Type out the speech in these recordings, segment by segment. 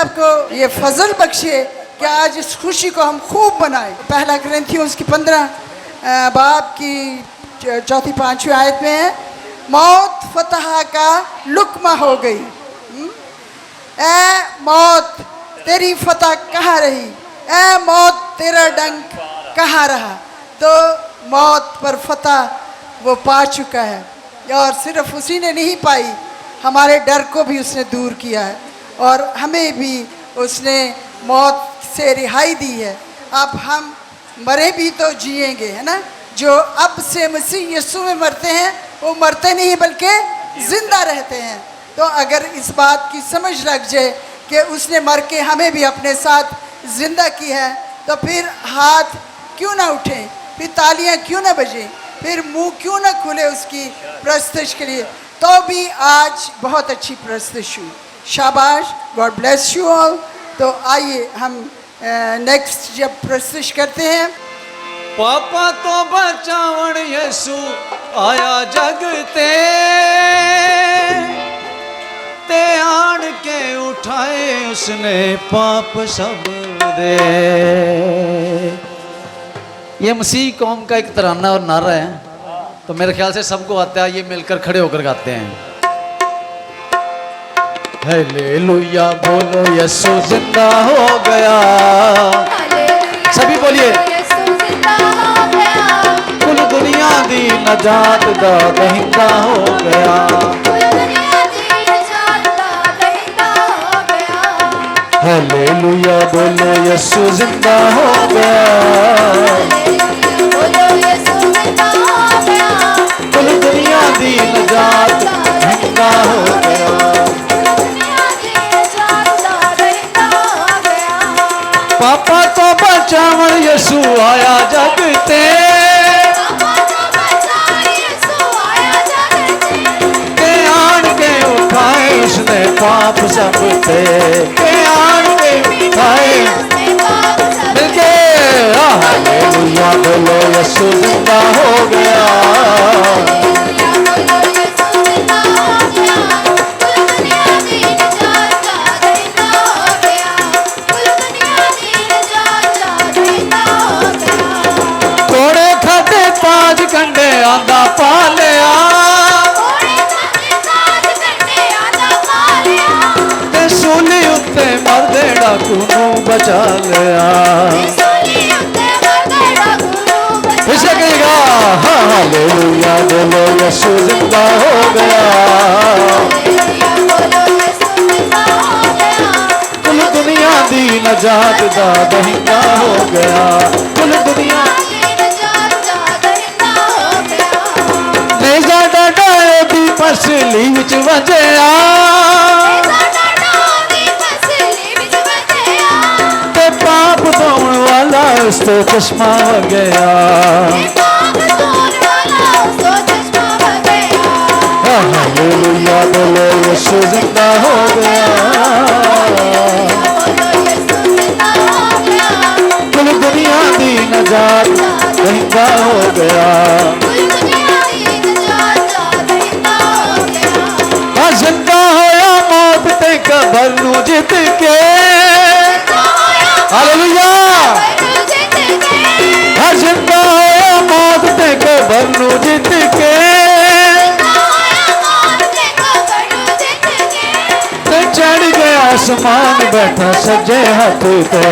सबको ये फजल बख्शे कि आज इस खुशी को हम खूब मनाएं। पहला ग्रंथियों की 15 बाब की 4-5वीं आयत में है, मौत फतह का लुक्मा हो गई। ए मौत तेरी फतह कहाँ रही, ए मौत तेरा डंक कहाँ रहा। तो मौत पर फतह वो पा चुका है, और सिर्फ उसी ने नहीं पाई, हमारे डर को भी उसने दूर किया है और हमें भी उसने मौत से रिहाई दी है। अब हम मरे भी तो जिएंगे, है ना। जो अब से मसीह यीशु में मरते हैं वो मरते नहीं बल्कि जिंदा रहते हैं। तो अगर इस बात की समझ लग जाए कि उसने मर के हमें भी अपने साथ जिंदा की है, तो फिर हाथ क्यों ना उठें, फिर तालियां क्यों ना बजें, फिर मुंह क्यों ना खुले उसकी प्रस्तुति के लिए। तो भी आज बहुत अच्छी प्रस्तुति हुई, शाबाश, गॉड ब्लेस यू ऑल। तो आइए हम नेक्स्ट जब प्रस्तुति करते हैं। पापा तो बचावण यीशु आया जग ते आन के उठाए उसने पाप सब दे। ये मसीह कौम का एक तराना और नारा है, तो मेरे ख्याल से सबको आता है, ये मिलकर खड़े होकर गाते हैं। हालेलुया बोलो यीशु जिंदा हो गया, सभी बोलिए। कुल दुनिया दी नजात दा दहिंदा हो गया, हालेलुया बोलो यीशु जिंदा हो गया, कुल दुनिया दी नजात दहिंदा हो गया। पापा तो बचावन यीशु आया जग ते आन के उठाए उसने पाप सब ते, आन के उठाए मिलके हालेलुया बोलो यीशु जिंदा हो गया, कंडे आंदा पा लिया, ते सूली उत्ते मरदे डाकू नू बचा लिया। इसे कहेगा हालेलुया बोलो यीशु जिंदा हो गया, कुल दुनिया दी नजात दा दहिंदा हो गया, कुल दुनिया फसली विच वजया, ते पाप धोण वाला उस तो चश्मा हो गया, हालेलुया बोलो यीशु जिंदा हो गया, कुल दुनिया दी नजात जिंदा हो गया। जिंदा होया मौत ते कबर नू जित के, हालेलुया, जिंदा होया मौत ते कबर नू जित के, ते चढ़ गया आसमान बैठा सज्जे हाथ पे।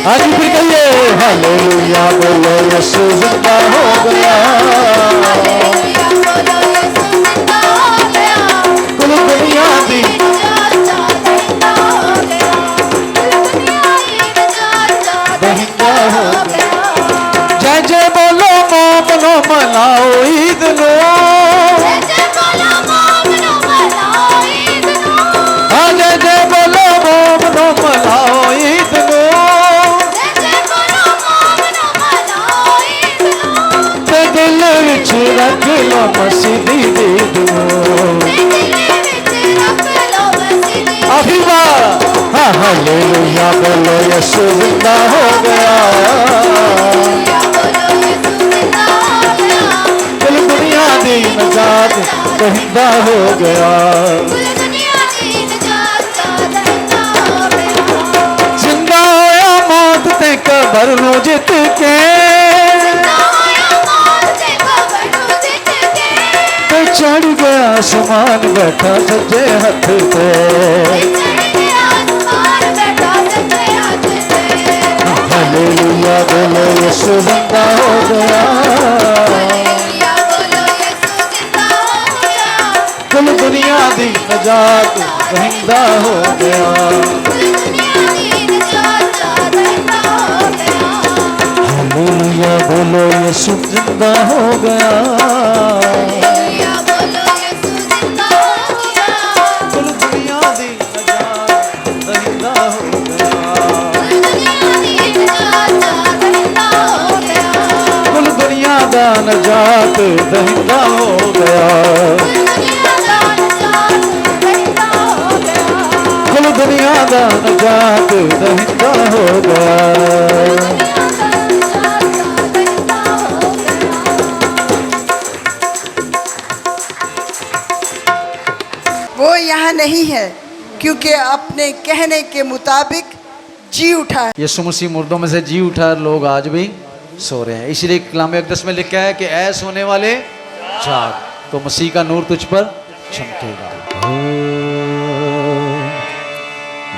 आज फिर कहिए हालेलुया बोलो यीशु जिंदा हो गया, कुल दुनिया दी दहिंदा हो गया। जय जय बोलो मोमनो मनाओ ईद नो, हाँ जय जय बोलो मोमनो मनाओ ईद नो, दिल विच रख लो मसीह दी दीद आखिरी बार हालेलुया बोलो यीशु जिंदा हो गया, कुल दुनिया दी नजात दहिंदा हो गया। बरनू जित के तो चढ़ गया आसमान बैठा सज्जे हाथ पे। हालेलुया बोलो यीशु जिंदा हो गया, कुल दुनिया दी नजात जिंदा हो गया। हालेलुया बोलो यीशु जिंदा हो गया, कुल दुनिया दी नजात जिंदा हो गया, कुल दुनिया दा नजात जिंदा हो गया, कुल दुनिया दा नजात जिंदा हो गया। वो यहाँ नहीं है क्योंकि अपने कहने के मुताबिक जी उठा है। यीशु मसीह मुर्दों में से जी उठा, लोग आज भी सो रहे हैं। इसलिए कलाम अक़दस में लिखा है कि ऐ सोने वाले जाग, तो मसीह का नूर तुझ पर चमकेगा।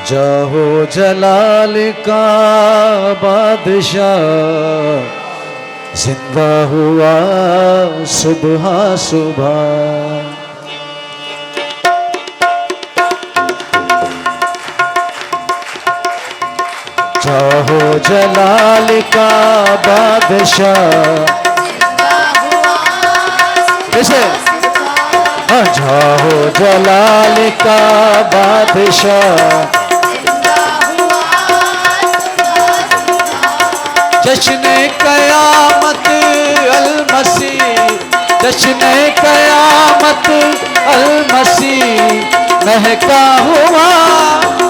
जाहो जलाल का बादशाह, जिंदा हुआ सुबह सुबह। जाहो जलाल का बादशाह, कैसे? हाँ, जाहो जलाल का बादशाह, जश्न क़यामत अल मसीह, जश्न क़यामत अल मसीह, महका हुआ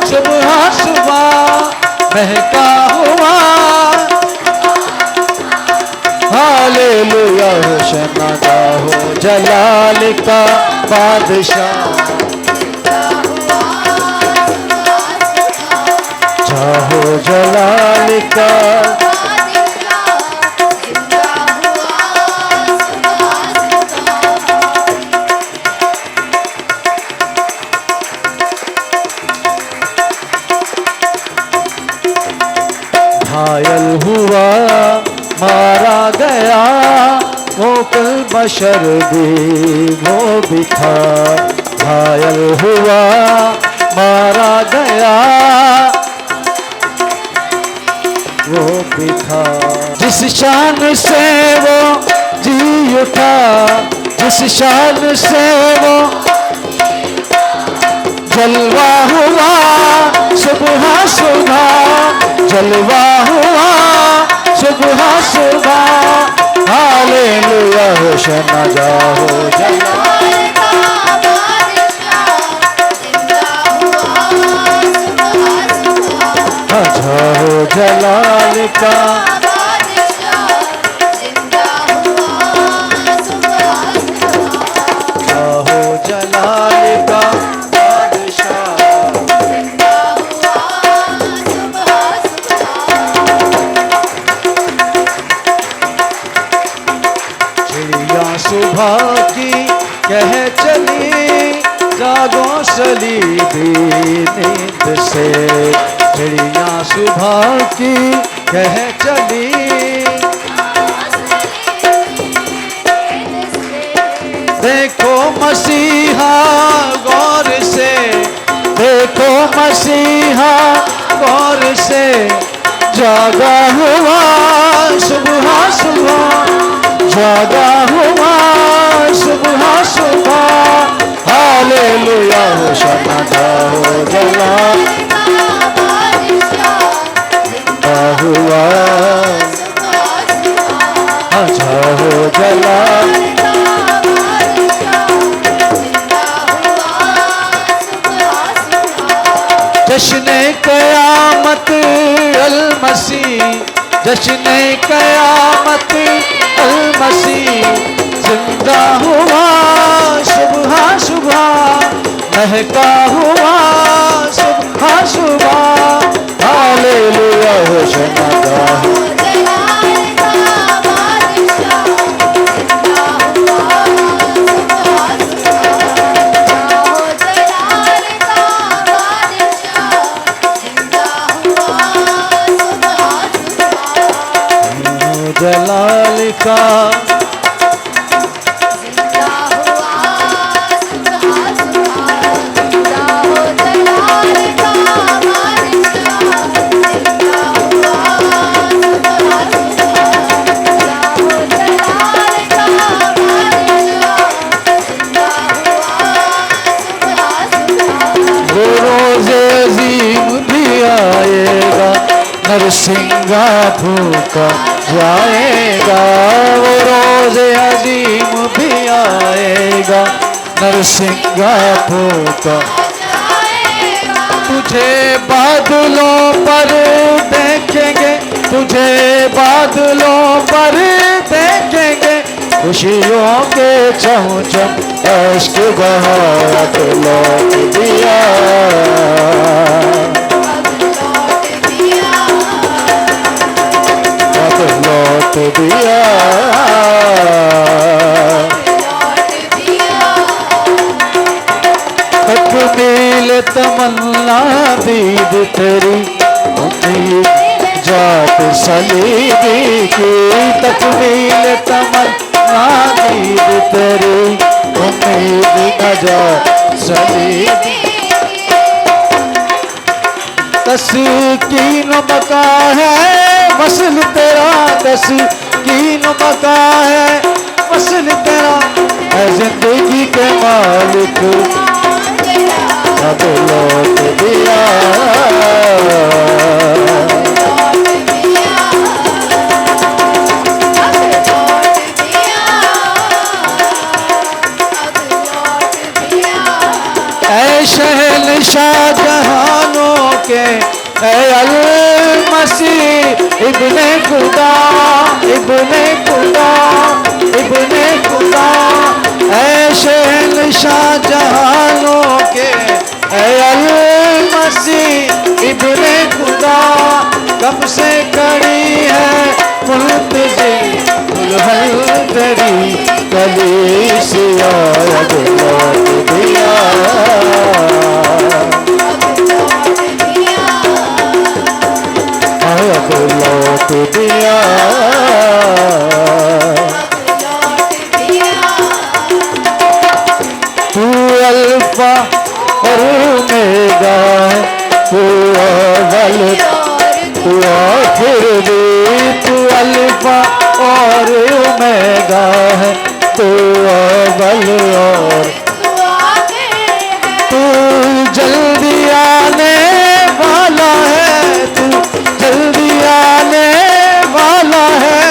सुबह सुबह, महका हुआ। हालेलुया होशाना, जाहो जलाल का बादशाह, जाहो जलाल का। घायल हुआ मारा गया वो कल बशर भी वो भी था, घायल हुआ मारा गया वो भी था। जिस शान से वो जी उठा, जिस शान से वो जलवा हुआ सुबह सुबह, जलवा हुआ सुबह सुबह। हालेलुया होशाना, जाहो जलाल का बादशाह, जाहो जलाल का। जाहो जलाल का सुबह की कह चली, जागो सलीबी नींद से, चिड़िया सुबह की कह चली, देखो मसीहा गौर से, देखो मसीहा गौर से, जागा हुआ सुबह सुबह, जागा हुआ सुबह सुबह। हालेलुया होशाना, जाहो जलाल का हुआ, जाहो जलाल। जश्न क़यामत अल मसीह, जश्न क़यामत अल मसीह, जिंदा हुआ सुबह सुबह, महका हुआ सुबह सुबह, हालेलुया होशाना गाहे। जलाल का नरसिंगा फूका जाएगा, वो रोज़ अजीम भी आएगा, नरसिंगा फूका जाएगा। तुझे बादलों पर देखेंगे, तुझे बादलों पर देखेंगे, खुशियों के चमचम अश्क बहार लौट दिया, लौट दिया, तकमील तमन्ना दीद तेरी, उम्मीद जात सलीबी की, तकमील तमन्ना दीद तेरी, उम्मीद जात सलीबी। तस्कीन बका है मसल तेरा, तस्कीन बका है मसल तेरा, है जिंदगी के मालिक अब लौट दिया, ऐ शहंशाह जहानों के, ऐ अल मसीह इब्ने खुदा, इब्ने खुदा, इब्ने खुदा, ऐ शहंशाह जहानों के, ऐ अल मसीह इब्ने खुदा, कब से खड़ी है मुल्तज़िम दुल्हन तेरी, कलीसिया अब लौट दिया, अब लौट दिया, तू अल्फा और ओमेगा है, तू अव्वल तू आखिर भी, तू अल्फा और ओमेगा है, तू अव्वल और तू जल्दी आने वाला है, तू जल्दी आने वाला है,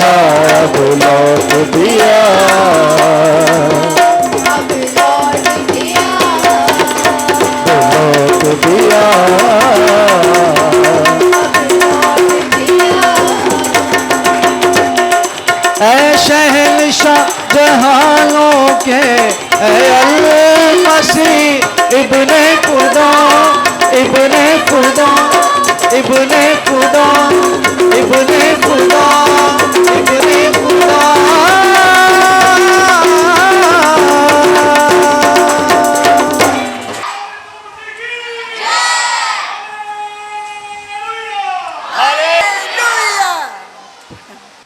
अब लौट दिया, लौट दिया, ऐ शहंशाह जहानों के, ऐ अल मसीह इब्ने खुदा, इब्ने खुदा, इब्ने खुदा, इब्ने खुदा, इब्ने खुदा,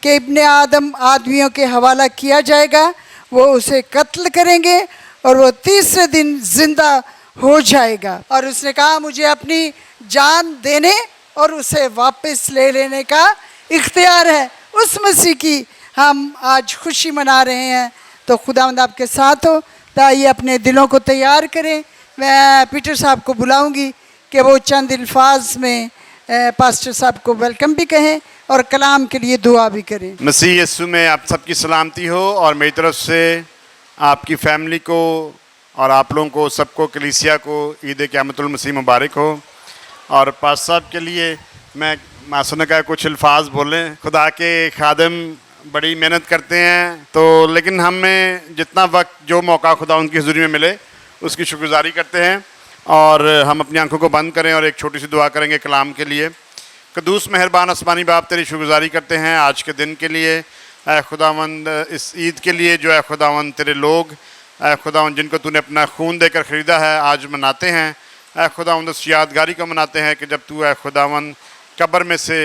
कि इब्ने आदम आदमियों के हवाला किया जाएगा, वो उसे कत्ल करेंगे और वो तीसरे दिन जिंदा हो जाएगा। और उसने कहा मुझे अपनी जान देने और उसे वापस ले लेने का इख्तियार है। उस मसीह की हम आज खुशी मना रहे हैं। तो खुदावंद आपके साथ हो, तो आइए अपने दिलों को तैयार करें। मैं पीटर साहब को बुलाऊंगी कि वो चंद अल्फाज में पास्टर साहब को वेलकम भी कहें और कलाम के लिए दुआ भी करें। मसीह यीशु में आप सबकी सलामती हो और मेरी तरफ से आपकी फैमिली को और आप लोगों को सबको कलीसिया को ईद क़यामतुल मसीह मुबारक हो। और पास्टर साहब के लिए मैं मासून का कुछ अल्फाज बोलें। खुदा के खादम बड़ी मेहनत करते हैं, तो लेकिन हमें जितना वक्त जो मौका खुदा उनकी हज़ूरी में मिले उसकी शुक्रगुजारी करते हैं। और हम अपनी आंखों को बंद करें और एक छोटी सी दुआ करेंगे कलाम के लिए। कदूस मेहरबान आसमानी बाप, तेरी शुक्रगुजारी करते हैं आज के दिन के लिए, ऐ खुदावंद इस ईद के लिए जो है खुदावंद तेरे लोग ऐ खुदावंद जिनको तूने अपना खून देकर ख़रीदा है आज मनाते हैं। ऐ खुदावंद उस यादगारी को मनाते हैं कि जब तू ऐ खुदावंद कब्र में से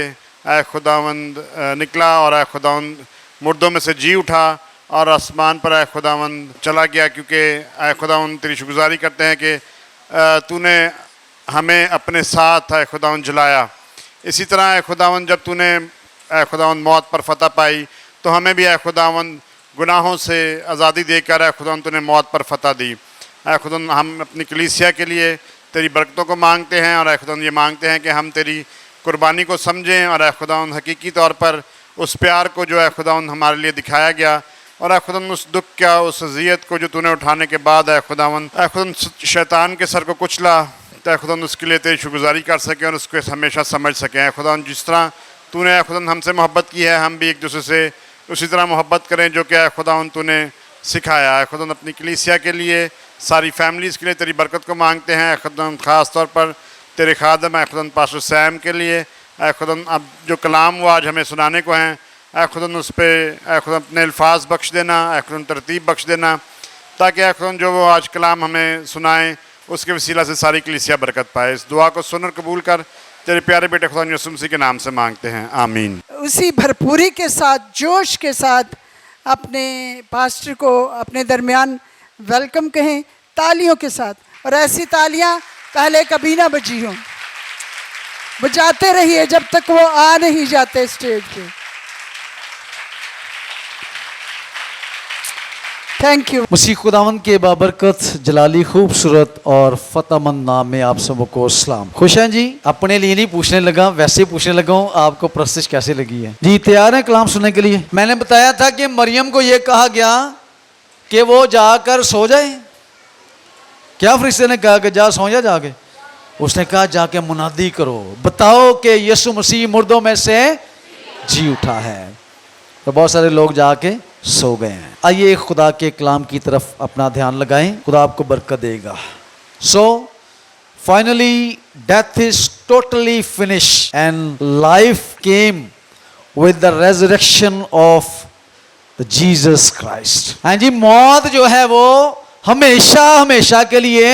ऐ खुदावंद निकला और ऐ खुदावंद मुर्दों में से जी उठा और आसमान पर ऐ खुदावंद चला गया, क्योंकि ऐ खुदावंद तेरी शुक्रगुजारी करते हैं कि तूने हमें अपने साथ ऐ खुदावंद जलाया। इसी तरह ऐ खुदावंद जब तूने ऐ खुदावंद मौत पर फतह पाई तो हमें भी ऐ खुदावंद गुनाहों से आज़ादी देकर ऐ खुदावंद तूने मौत पर फतह दी। ऐ खुदावंद हम अपनी कलीसिया के लिए तेरी बरकतों को मांगते हैं और ऐ खुदावंद ये मांगते हैं कि हम तेरी कुर्बानी को समझें और ऐ खुदावंद हकीकी तौर पर उस प्यार को जो ऐ खुदावंद हमारे लिए दिखाया गया और ऐ खुदावंद उस दुख का उस अज़ियत को जो तूने उठाने के बाद ऐ खुदावंद शैतान के सर को कुचला, तो ऐ खुदावंद उसके लिए तेरी शुक्रगुजारी कर सकें और उसको हमेशा समझ सकें। ऐ खुदावंद जिस तरह तूने ऐ खुदावंद हमसे मोहब्बत की है हम भी एक दूसरे से उसी तरह मोहब्बत करें जो कि ऐ खुदावंद तूने सिखाया। ऐ खुदावंद अपनी कलीसिया के लिए सारी फैमिलीज़ के लिए तेरी बरकत को मांगते हैं। ऐ खुदावंद ख़ास तौर पर तेरे खादम ऐ खुदावंद पास्टर सैम के लिए ऐ खुदावंद अब जो कलाम वो आज हमें सुनाने को हैं ऐ खुदावंद उस पर ऐ खुदावंद अपने अल्फाज बख्श देना, ऐ खुदावंद तरतीब बख्श देना, ताकि ऐ खुदावंद जो वो आज कलाम हमें सुनाएं उसके वसीला से सारी कलीसिया बरकत पाए। इस दुआ को सुन और कबूल कर तेरे प्यारे बेटे खुदा यीशु मसीह के नाम से मांगते हैं, आमीन। उसी भरपूरी के साथ, जोश के साथ अपने पास्टर को अपने दरमियान वेलकम कहें तालियों के साथ, और ऐसी तालियां पहले कभी ना बजी हों। बजाते रहिए जब तक वो आ नहीं जाते स्टेज पे। Thank you. मसीह खुदावंद के बाबरकत जलाली खूबसूरत और फतेहमंद नाम में आप सबको सलाम। खुश हैं जी? अपने लिए नहीं पूछने लगा, वैसे पूछने लगा हूँ आपको प्रस्तुति कैसे लगी है जी। तैयार हैं कलाम सुनने के लिए? मैंने बताया था कि मरियम को यह कहा गया कि वो जाकर सो जाए। क्या फरिश्ते ने कहा कि जा सो जा जाके? उसने कहा जाके मुनादी करो, बताओ कि यीशु मसीह मुर्दों में से जी उठा है। तो बहुत सारे लोग जाके सो गए हैं। आइए खुदा के कलाम की तरफ अपना ध्यान लगाएं, खुदा आपको बरकत देगा। So finally death is totally finish and life came with the resurrection of Jesus Christ. हाँ जी, मौत जो है वो हमेशा हमेशा के लिए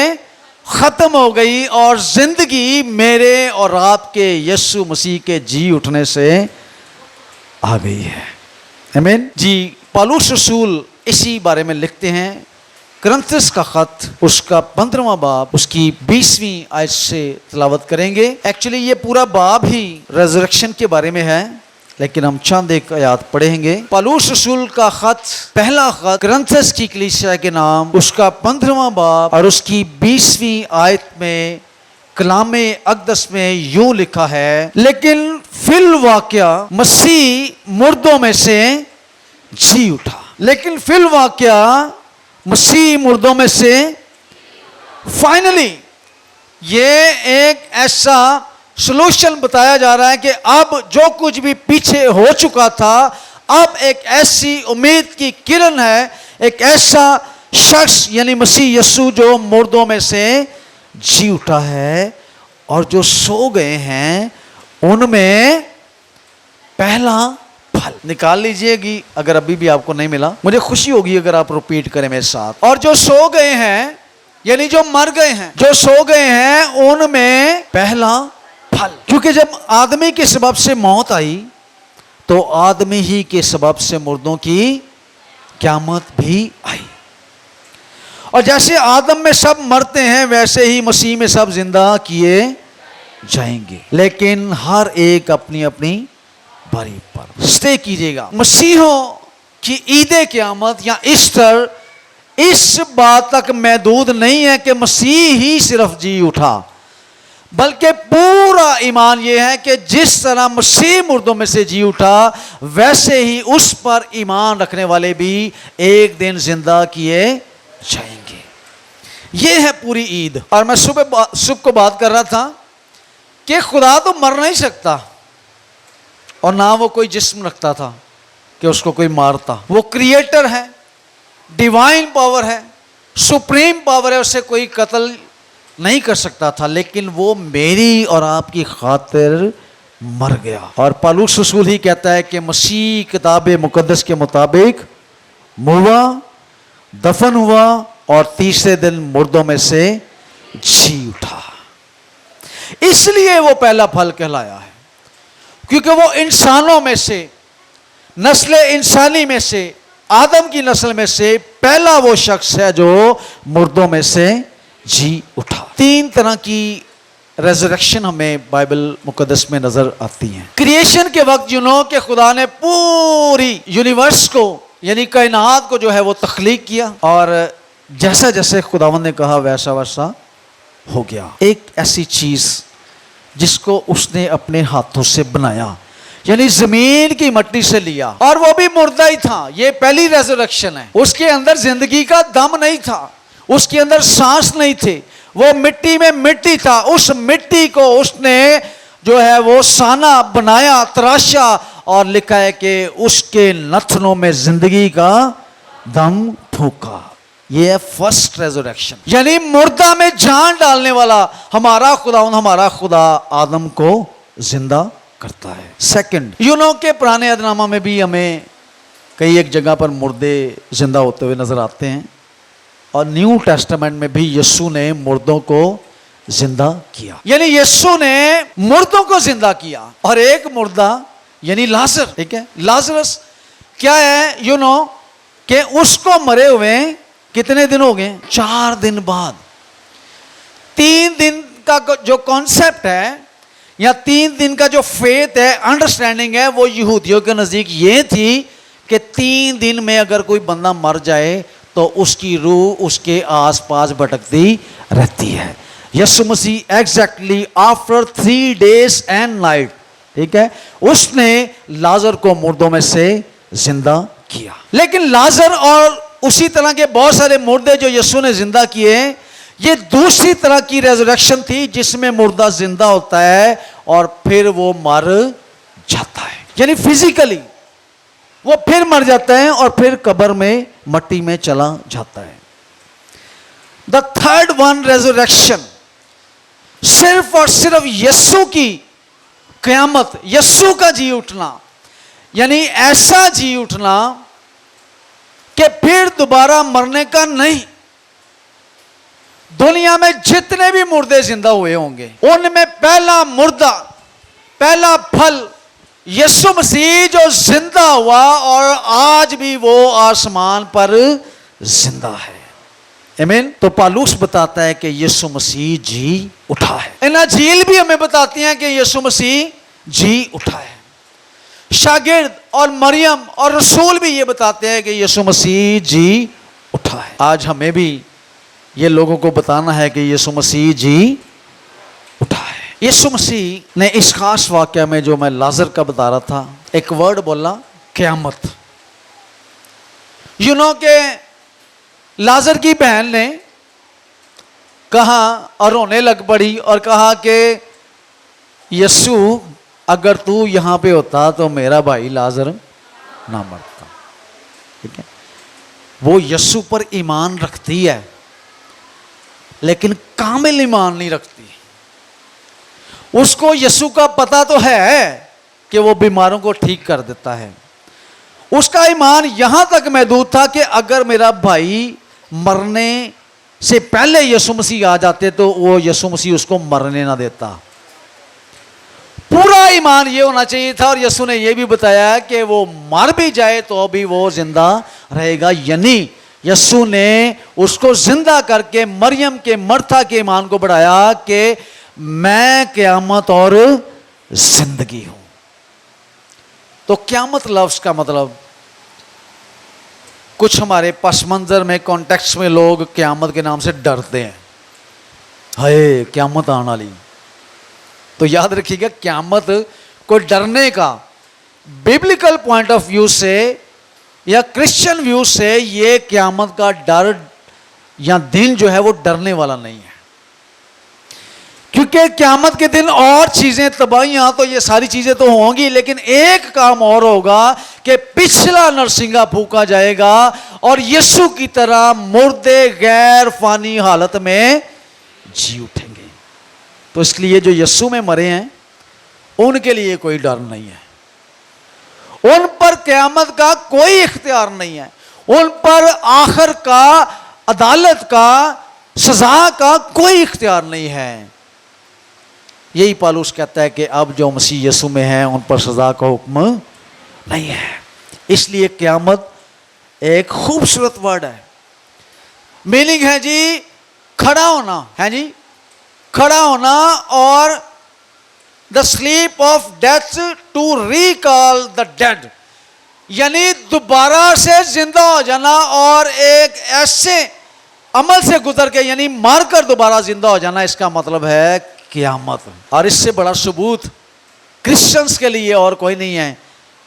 खत्म हो गई और जिंदगी मेरे और आपके यीशु मसीह के जी उठने से आ गई है। आमीन जी। पौलुस रसूल इसी बारे में लिखते हैं, कुरिन्थियों का खत उसका 15वां बाब उसकी 20वीं आयत से तिलावत करेंगे। एक्चुअली ये पूरा बाब ही रेजरेक्शन के बारे में है, लेकिन हम चंद एक आयत पढ़ेंगे। पौलुस रसूल का खत, पहला खत कुरिन्थियों की कलीसिया के नाम, उसका 15वां बाब और उसकी 20वीं आयत में कलामे अक़दस में यूं लिखा है, लेकिन फिल वाक़या मसीह मुर्दों में से जी उठा। लेकिन फिल वाक़या मसीह मुर्दों में से, फाइनली ये एक ऐसा सॉल्यूशन बताया जा रहा है कि अब जो कुछ भी पीछे हो चुका था, अब एक ऐसी उम्मीद की किरण है, एक ऐसा शख्स यानी मसीह यीशु जो मुर्दों में से जी उठा है, और जो सो गए हैं उनमें पहला फल निकाल लीजिएगी। अगर अभी भी आपको नहीं मिला, मुझे खुशी होगी अगर आप रिपीट करें मेरे साथ। और जो सो गए हैं यानी जो मर गए हैं, जो सो गए हैं उनमें पहला फल। क्योंकि जब आदमी के सबब से मौत आई तो आदमी ही के सबब से मुर्दों की क़यामत भी आई। और जैसे आदम में सब मरते हैं वैसे ही मसीह में सब जिंदा किए जाएंगे, लेकिन हर एक अपनी अपनी बारी पर। स्टे कीजिएगा, मसीहों की ईदे क़यामत या ईस्टर इस बात तक महदूद नहीं है कि मसीह ही सिर्फ जी उठा, बल्कि पूरा ईमान यह है कि जिस तरह मसीह मुर्दों में से जी उठा वैसे ही उस पर ईमान रखने वाले भी एक दिन जिंदा किए जाएंगे। यह है पूरी ईद। और मैं सुबह को बात कर रहा था कि खुदा तो मर नहीं सकता और ना वो कोई जिस्म रखता था, कि उसको कोई मारता। वो क्रिएटर है, डिवाइन पावर है, सुप्रीम पावर है, उससे कोई कत्ल नहीं कर सकता था, लेकिन वो मेरी और आपकी खातिर मर गया। और पौलुस रसूल ही कहता है कि मसीह किताब मुकद्दस के मुताबिक मुआ, दफन हुआ और तीसरे दिन मुर्दों में से जी उठा। इसलिए वो पहला फल कहलाया है, क्योंकि वो इंसानों में से, नस्ल इंसानी में से, आदम की नस्ल में से पहला वो शख्स है जो मुर्दों में से जी उठा। 3 तरह की रेजरेक्शन हमें बाइबल मुकद्दस में नजर आती है। क्रिएशन के वक्त कि खुदा ने पूरी यूनिवर्स को यानी कायनात को जो है वो तख्लीक किया, और जैसा जैसे खुदावंद ने कहा वैसा वैसा हो गया। एक ऐसी चीज जिसको उसने अपने हाथों से बनाया, यानी जमीन की मिट्टी से लिया, और वो भी मुर्दा ही था। ये पहली रेजरेक्शन है। उसके अंदर जिंदगी का दम नहीं था, उसके अंदर सांस नहीं थे, वो मिट्टी में मिट्टी था। उस मिट्टी को उसने जो है वो साना बनाया, तराशा, और लिखा है कि उसके नथनों में जिंदगी का दम फूका। ये है फर्स्ट रेजरेक्शन, यानी मुर्दा में जान डालने वाला हमारा खुदा आदम को जिंदा करता है। सेकंड, के पुराने अहदनामा में भी हमें कई एक जगह पर मुर्दे जिंदा होते हुए नजर आते हैं, और न्यू टेस्टामेंट में भी यीशु ने मुर्दों को जिंदा किया, यानी यीशु ने मुर्दों को जिंदा किया। और एक मुर्दा यानी लाजर, ठीक है, लाजरस क्या है कि उसको मरे हुए कितने दिन हो गए? 4 दिन बाद। 3 दिन का जो कॉन्सेप्ट है या 3 दिन का जो फेथ है, अंडरस्टैंडिंग है, वो यहूदियों के नजदीक ये थी कि 3 दिन में अगर कोई बंदा मर जाए तो उसकी रूह उसके आसपास भटकती रहती है। Yeshu Masih exactly after 3 days and night, ठीक है, उसने लाजर को मुर्दों में से जिंदा किया। लेकिन लाजर और उसी तरह के बहुत सारे मुर्दे जो यीशु ने जिंदा किए, ये दूसरी तरह की रेजरेक्शन थी, जिसमें मुर्दा जिंदा होता है और फिर वो मर जाता है, यानी फिजिकली वो फिर मर जाता है और फिर कब्र में मट्टी में चला जाता है। द थर्ड वन रेजरेक्शन, सिर्फ और सिर्फ यीशु की क़यामत, यीशु का जी उठना, यानी ऐसा जी उठना कि फिर दोबारा मरने का नहीं। दुनिया में जितने भी मुर्दे जिंदा हुए होंगे, उनमें पहला मुर्दा, पहला फल यीशु मसीह जो जिंदा हुआ, और आज भी वो आसमान पर जिंदा है। आमीन। तो पौलुस बताता है कि यीशु मसीह जी उठा है। इंजील भी हमें बताती हैं कि यीशु मसीह जी उठा है। शागिर्द और मरियम और रसूल भी ये बताते हैं कि यीशु मसीह जी उठा है। आज हमें भी ये लोगों को बताना है कि यीशु मसीह जी उठा है। यीशु मसीह ने इस खास वाक्य में जो मैं लाजर का बता रहा था, एक वर्ड बोला, क़यामत। के लाजर की बहन ने कहा और रोने लग पड़ी और कहा कि यीशु, अगर तू यहां पे होता तो मेरा भाई लाजर ना मरता। ठीक है, वो यीशु पर ईमान रखती है, लेकिन कामिल ईमान नहीं रखती। उसको यीशु का पता तो है कि वो बीमारों को ठीक कर देता है। उसका ईमान यहां तक महदूद था कि अगर मेरा भाई मरने से पहले यीशु मसीह आ जाते तो वो यीशु मसीह उसको मरने ना देता। पूरा ईमान ये होना चाहिए था। और यीशु ने ये भी बताया कि वो मर भी जाए तो भी वो जिंदा रहेगा, यानी यीशु ने उसको जिंदा करके मरियम के, मर्था के ईमान को बढ़ाया कि मैं क़यामत और जिंदगी हूं। तो क़यामत लफ्ज़ का मतलब, कुछ हमारे पस मंजर में, कॉन्टेक्स्ट में लोग क़यामत के नाम से डरते हैं, हाय क़यामत आने वाली। तो याद रखिएगा, क़यामत को डरने का बिब्लिकल पॉइंट ऑफ व्यू से या क्रिश्चियन व्यू से ये क़यामत का डर या दिन जो है वो डरने वाला नहीं है। क्योंकि क़यामत के दिन और चीजें, तबाहियां, तो ये सारी चीजें तो होंगी, लेकिन एक काम और होगा कि पिछला नरसिंगा फूका जाएगा और यीशु की तरह मुर्दे गैर फानी हालत में जी उठेंगे। तो इसलिए जो यीशु में मरे हैं उनके लिए कोई डर नहीं है, उन पर क़यामत का कोई इख्तियार नहीं है, उन पर आखिर का, अदालत का, सजा का कोई इख्तियार नहीं है। यही पौलुस कहता है कि अब जो मसीह यीशु में है उन पर सजा का हुक्म नहीं है। इसलिए क़यामत एक खूबसूरत वर्ड है। मीनिंग है जी खड़ा होना, है जी खड़ा होना, और the sleep of death to recall the dead, यानी दोबारा से जिंदा हो जाना और एक ऐसे अमल से गुजर के, यानी मारकर दोबारा जिंदा हो जाना। इसका मतलब है क़यामत। और इससे बड़ा सबूत क्रिश्चियंस के लिए और कोई नहीं है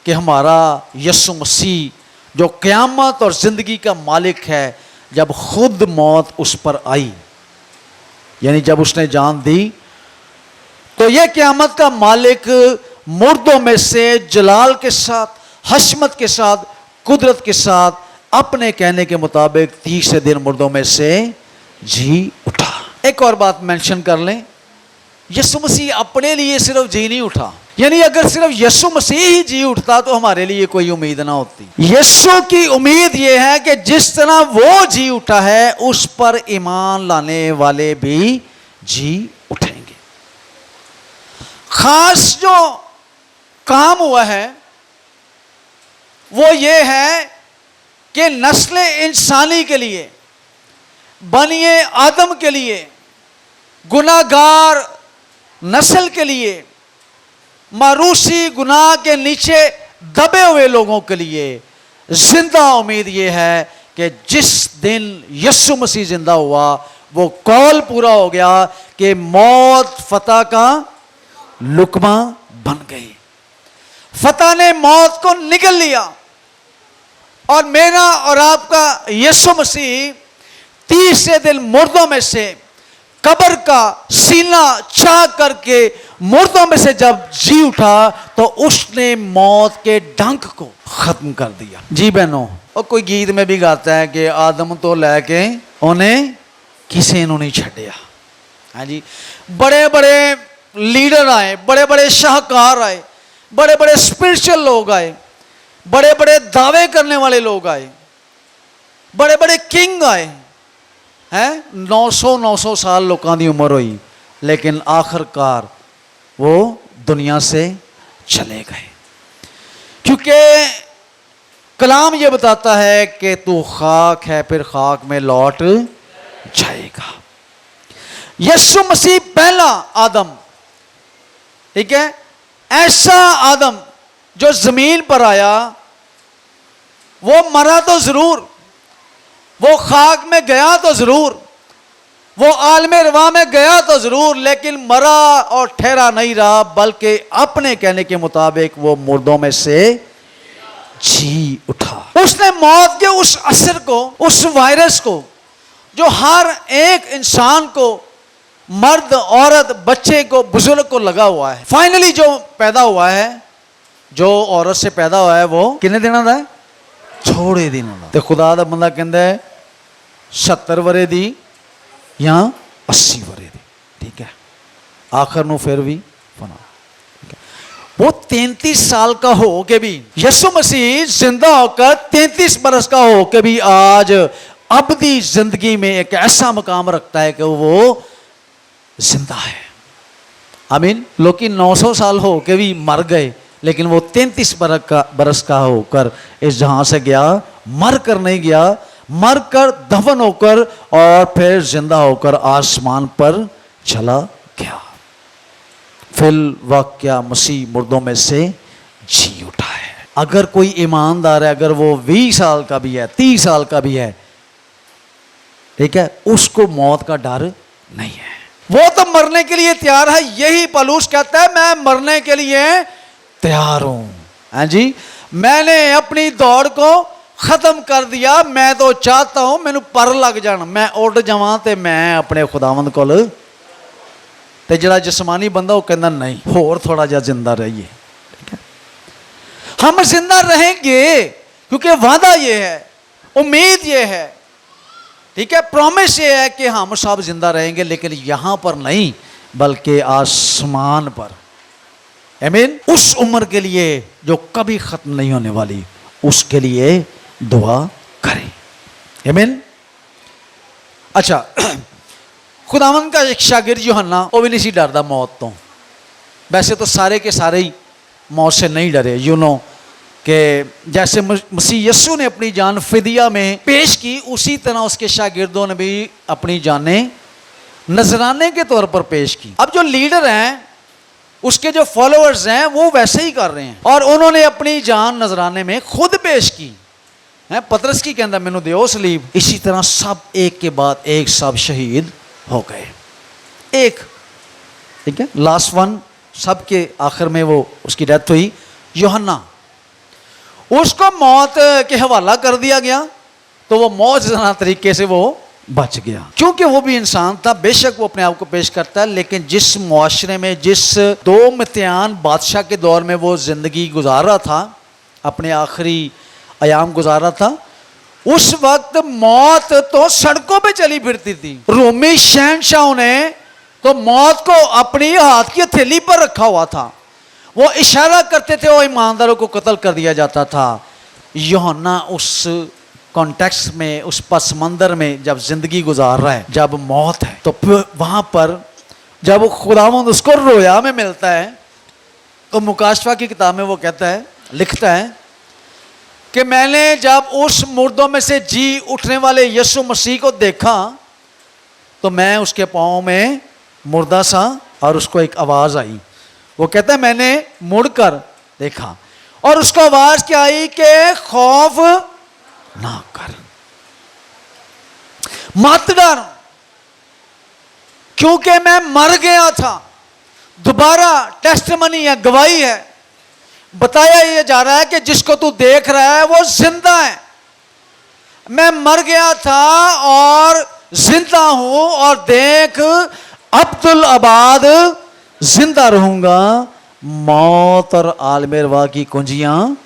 कि हमारा यीशु मसीह जो क़यामत और ज़िंदगी का मालिक है, जब खुद मौत उस पर आई, यानी जब उसने जान दी, तो यह क़यामत का मालिक मुर्दों में से जलाल के साथ, हशमत के साथ, कुदरत के साथ अपने कहने के मुताबिक 30 दिन मुर्दों में से जी उठा। एक और बात मेंशन कर लें, यीशु मसीह अपने लिए सिर्फ जी नहीं उठा, यानी अगर सिर्फ यीशु मसीह ही जी उठता तो हमारे लिए कोई उम्मीद ना होती। यीशु की उम्मीद यह है कि जिस तरह वो जी उठा है उस पर ईमान लाने वाले भी जी उठेंगे। खास जो काम हुआ है वो ये है कि नस्ल इंसानी के लिए, बनिए आदम के लिए, गुनाहगार नस्ल के लिए, मारूसी गुनाह के नीचे दबे हुए लोगों के लिए जिंदा उम्मीद ये है कि जिस दिन यीशु मसीह जिंदा हुआ वो कौल पूरा हो गया कि मौत फतह का लुकमा बन गई। फतह ने मौत को निगल लिया और मेरा और आपका यीशु मसीह 30 दिन मुर्दों में से कब्र का सीना चाह करके मुर्दों में से जब जी उठा तो उसने मौत के डंक को खत्म कर दिया। जी बहनों, और कोई गीत में भी गाता है कि आदम तो लेके उन्हें किसी ने नहीं छड़िया। हाँ जी, बड़े बड़े लीडर आए, बड़े बड़े शाहकार आए, बड़े बड़े स्पिरिचुअल लोग आए, बड़े बड़े दावे करने वाले लोग आए, बड़े बड़े किंग आए हैं। 900 साल लोगों की उम्र हुई, लेकिन आखिरकार वो दुनिया से चले गए, क्योंकि कलाम ये बताता है कि तू खाक है फिर खाक में लौट जाएगा। यीशु मसीह पहला आदम, ठीक है, ऐसा आदम जो जमीन पर आया, वो मरा तो जरूर, वो खाक में गया तो जरूर, वो आलमे रवा में गया तो जरूर, लेकिन मरा और ठहरा नहीं रहा, बल्कि अपने कहने के मुताबिक वो मुर्दों में से जी उठा। उसने मौत के उस असर को, उस वायरस को जो हर एक इंसान को, मर्द औरत बच्चे को बुजुर्ग को लगा हुआ है, फाइनली जो पैदा हुआ है, जो औरत से पैदा हुआ है, वो कितने दिनों का है? थोड़े दिनों का। तो खुदा दा बंदा कहता है 70 वरे दी या 80 वरे दी, ठीक है, आखिर ਨੂੰ फिर भी फना। वो 33 साल का हो के भी, यीशु मसीह जिंदा होकर 33 बरस का हो के भी आज अबदी जिंदगी में एक ऐसा मकाम रखता है कि वो जिंदा है। आमीन। लोग 900 साल हो के भी मर गए, लेकिन वो 33 बरस का होकर इस जहां से गया, मर कर नहीं गया, मर कर दफन होकर और फिर जिंदा होकर आसमान पर चला गया। फिल वाक्या मसीह मुर्दों में से जी उठा है। अगर कोई ईमानदार है, अगर वो 20 साल का भी है, 30 साल का भी है, ठीक है, उसको मौत का डर नहीं है, वो तो मरने के लिए तैयार है। यही पौलुस कहता है, मैं मरने के लिए तैयार हूं। हाँ जी, मैंने अपनी दौड़ को खत्म कर दिया, मैं तो चाहता हूं मैनू पर लग जान, मैं उड़ जावां ते मैं अपने खुदावंद कोल। ते जिहड़ा जिस्मानी बंदा वो कहंदा नहीं, होर थोड़ा जिहा जिंदा रहिए, ठीक है। हम जिंदा रहेंगे क्योंकि वादा ये है, उम्मीद ये है, ठीक है, प्रॉमिस ये है कि हम सब जिंदा रहेंगे, लेकिन यहां पर नहीं बल्कि आसमान पर। आमीन। उस उम्र के लिए जो कभी खत्म नहीं होने वाली, उसके लिए दुआ करें। आमीन। अच्छा, खुदावंद का एक शागिर्द यूहन्ना, वो भी नहीं सी डरदा मौत तो। वैसे तो सारे के सारे ही मौत से नहीं डरे, यू नो कि जैसे मसीह यीशु ने अपनी जान फिदिया में पेश की, उसी तरह उसके शागिर्दों ने भी अपनी जानें नजराने के तौर पर पेश की। अब जो लीडर हैं, उसके जो फॉलोअर्स हैं, वो वैसे ही कर रहे हैं, और उन्होंने अपनी जान नजराने में खुद पेश की है। पतरस की कहता मैनू दियो सलीब। इसी तरह सब एक के बाद एक सब शहीद हो गए, एक, ठीक है, लास्ट वन, सब के आखिर में वो उसकी डेथ हुई। यूहन्ना, उसको मौत के हवाला कर दिया गया, तो वो मौजज़ाना तरीके से वो बच गया, क्योंकि वो भी इंसान था। बेशक वो अपने आप को पेश करता है, लेकिन जिस मुआशरे में, जिस दो मतियान बादशाह के दौर में वो ज़िंदगी गुजार रहा था, अपने आखिरी अयाम गुजार रहा था, उस वक्त मौत तो सड़कों पे चली फिरती थी। रोमी शहनशाहों ने तो मौत को अपनी हाथ की हथेली पर रखा हुआ था, वो इशारा करते थे और ईमानदारों को कत्ल कर दिया जाता था। यूहन्ना उस कॉन्टेक्स्ट में, उस पस मंदर में जब जिंदगी गुजार रहा है, जब मौत है, तो वहां पर जब खुदावंद उसको रोया में मिलता है, तो मुकाशवा की किताब में वो कहता है, लिखता है कि मैंने जब उस मुर्दों में से जी उठने वाले यीशु मसीह को देखा, तो मैं उसके पाँव में मुर्दा सा, और उसको एक आवाज आई। वो कहता है मैंने मुड़कर देखा, और उसको आवाज क्या आई कि खौफ ना कर, मत डर, क्योंकि मैं मर गया था। दोबारा टेस्टिमनी है, गवाही है, बताया ये जा रहा है कि जिसको तू देख रहा है वो जिंदा है। मैं मर गया था और जिंदा हूं, और देख अब्दुल आबाद जिंदा रहूंगा। मौत और आलमे रवा की कुंजियां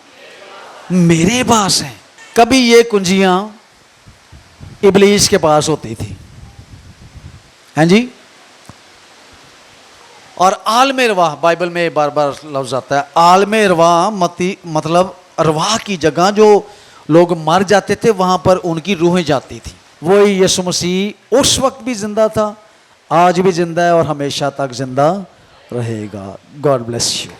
मेरे पास हैं। कभी ये कुंजियां इब्लीस के पास होती थी, हैं जी। और आलमे रवाह, बाइबल में बार बार लफ्ज आता है आलमे रवाह, मतलब अरवाह की जगह, जो लोग मर जाते थे वहां पर उनकी रूहें जाती थी। वही यीशु मसीह उस वक्त भी जिंदा था, आज भी जिंदा है, और हमेशा तक जिंदा रहेगा। God bless you.